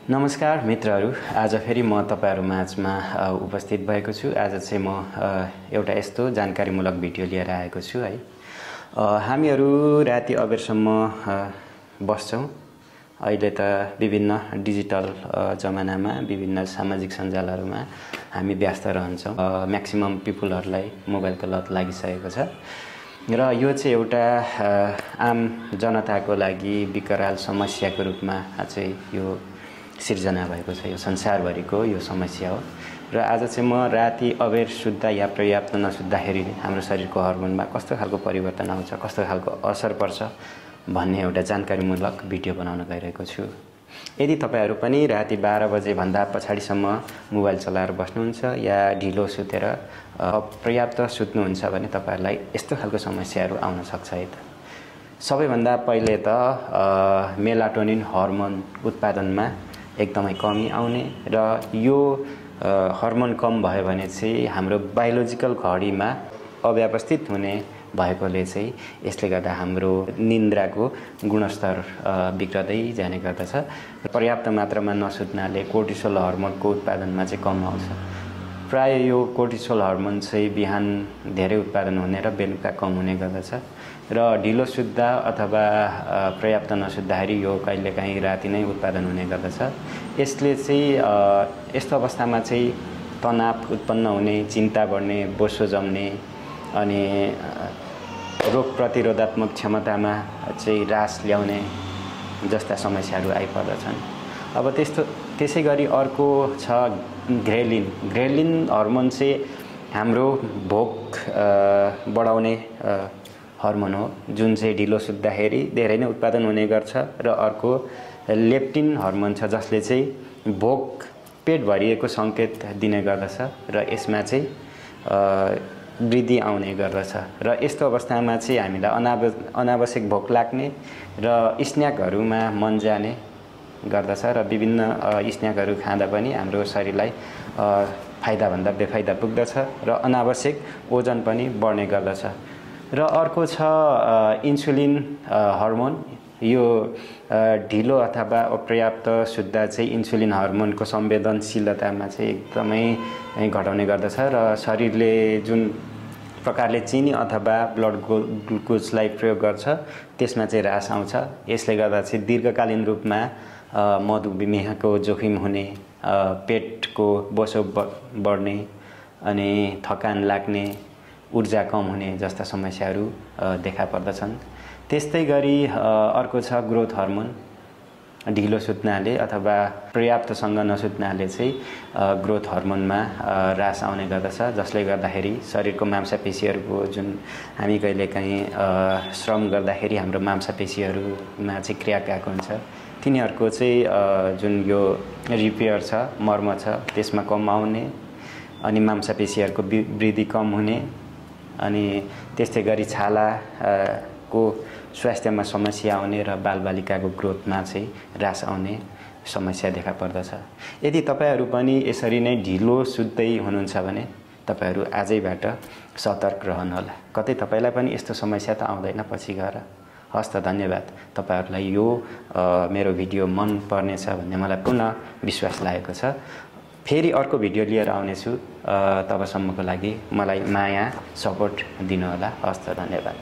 नमस्कार मित्रहरू, आज फेरि म तपाईहरु माझमा उपस्थित भएको छु। आज चाहिँ म एउटा यस्तो जानकारीमूलक भिडियो लिएर आएको छु है। हामीहरू राति अबेरसम्म बस्छौं। अहिले त विभिन्न डिजिटल जमानामा विभिन्न सामाजिक सञ्जालहरुमा हामी व्यस्त रहन्छौं। म्याक्सिमम पिपुलहरुलाई मोबाइलको लत लागिसकेको छ र यो चाहिँ एउटा आम जनताको लागि विकराल समस्याको रूपमा चाहिँ यो सिर्जना भएको छ। यो संसारभरिको यो समस्या हो र आज चाहिँ म राति अबेर सुत्दा या पर्याप्त नसुत्दाखेरि हाम्रो शरीरको हर्मोनमा कस्तो खालको परिवर्तन आउँछ, कस्तो खालको असर पर्छ भन्ने एउटा जानकारीमूलक भिडियो बनाउन गइरहेको छु। यदि तपाईहरु पनि राति 12 बजे भन्दा पछाडीसम्म मोबाइल चलाएर बस्नुहुन्छ या ढिलो सुतेर पर्याप्त सुत्नुहुन्छ भने तपाईहरुलाई यस्तो खालको समस्याहरू आउन सक्छ है त। सबैभन्दा पहिले त मेलाटोनिन हर्मोन उत्पादनमा एकदमै कमी आउने र यो हर्मोन कम भयो भने चाहिँ हाम्रो बायोलोजिकल घडीमा अव्यवस्थित हुने भएकोले चाहिँ यसले गर्दा हाम्रो निन्द्राको गुणस्तर बिग्रदै जाने गर्दछ। पर्याप्त मात्रामा नसुत्नाले कोर्टिसोल हर्मोनको उत्पादनमा चाहिँ कम आउँछ। प्राय यो कोर्टिसोल हर्मोन चाहिँ बिहान धेरै उत्पादन हुने र बेलुका कम हुने गर्दछ र ढिलो सुत्दा अथवा पर्याप्त नसुत्दाखेरि यो कहिलेकाहीँ राति नै उत्पादन हुने गर्दछ। यसले चाहिँ यस्तो अवस्थामा चाहिँ तनाव उत्पन्न हुने, चिन्ता बढ्ने, बोसो जम्ने अनि रोग प्रतिरोधात्मक क्षमतामा चाहिँ ह्रास ल्याउने जस्ता समस्याहरू आइपर्दछन्। अब त्यसैगरी अर्को छ ग्रेलिन। ग्रेलिन हर्मोन चाहिँ हाम्रो भोक बढाउने हर्मोन हो, जुन चाहिँ ढिलो सुत्दाखेरि धेरै नै उत्पादन हुने गर्छ र अर्को लेप्टिन हर्मोन छ जसले चाहिँ भोक पेट भरिएको संकेत दिने गर्दछ र यसमा चाहिँ वृद्धि आउने गर्दछ र यस्तो अवस्थामा चाहिँ हामीलाई अनावश्यक भोक लाग्ने र स्न्याकहरुमा मन जाने गर्दछ र विभिन्न स्न्याकहरु खाँदा पनि हाम्रो शरीरलाई फाइदा भन्दा बेफाइदा पुग्दछ र अनावश्यक ओजन पनि बढ्ने गर्दछ। र अर्को छ इन्सुलिन हर्मोन। यो ढिलो अथवा अपर्याप्त सुत्दा चाहिँ इन्सुलिन हर्मोनको संवेदनशीलतामा चाहिँ एकदमै घटाउने गर्दछ र शरीरले जुन प्रकारले चिनी अथवा ब्लड ग्लुकोजलाई प्रयोग गर्छ त्यसमा चाहिँ ह्रास आउँछ। यसले गर्दा चाहिँ दीर्घकालीन रूपमा मधुमेहको जोखिम हुने, पेटको बोसो बढ्ने अनि थकान लाग्ने, ऊर्जा कम हुने जस्ता समस्याहरू देखा पर्दछन्। त्यस्तै गरी अर्को छ ग्रोथ हर्मोन। ढिलो सुत्नाले अथवा पर्याप्तसँग नसुत्नाले चाहिँ ग्रोथ हर्मोनमा ह्रास आउने गर्दछ, जसले गर्दाखेरि शरीरको मांसपेशीहरूको जुन हामी कहिलेकाहीँ श्रम गर्दाखेरि हाम्रो मांसपेशीहरूमा चाहिँ क्रिया गएको हुन्छ तिनीहरूको चाहिँ जुन यो रिपेयर छ, मर्म छ, त्यसमा कम आउने अनि मांसपेशीहरूको वृद्धि कम हुने अनि त्यस्तै गरी छालाको स्वास्थ्यमा समस्या आउने र बालबालिकाको ग्रोथमा चाहिँ ह्रास आउने समस्या देखा पर्दछ। यदि तपाईहरु पनि यसरी नै ढिलो सुत्दै हुनुहुन्छ भने तपाईहरु आजैबाट सतर्क रहनुहोला। कतै तपाईलाई पनि यस्तो समस्या त आउँदैन पछि गएर। हस्त धन्यवाद। तपाईहरुलाई यो मेरो भिडियो मन पर्नेछ भन्ने मलाई पुनः विश्वास लागेको छ। फेरि अर्को भिडियो लिएर आउनेछु। तबसम्मको लागि मलाई माया, सपोर्ट दिनुहोला। हस्त धन्यवाद।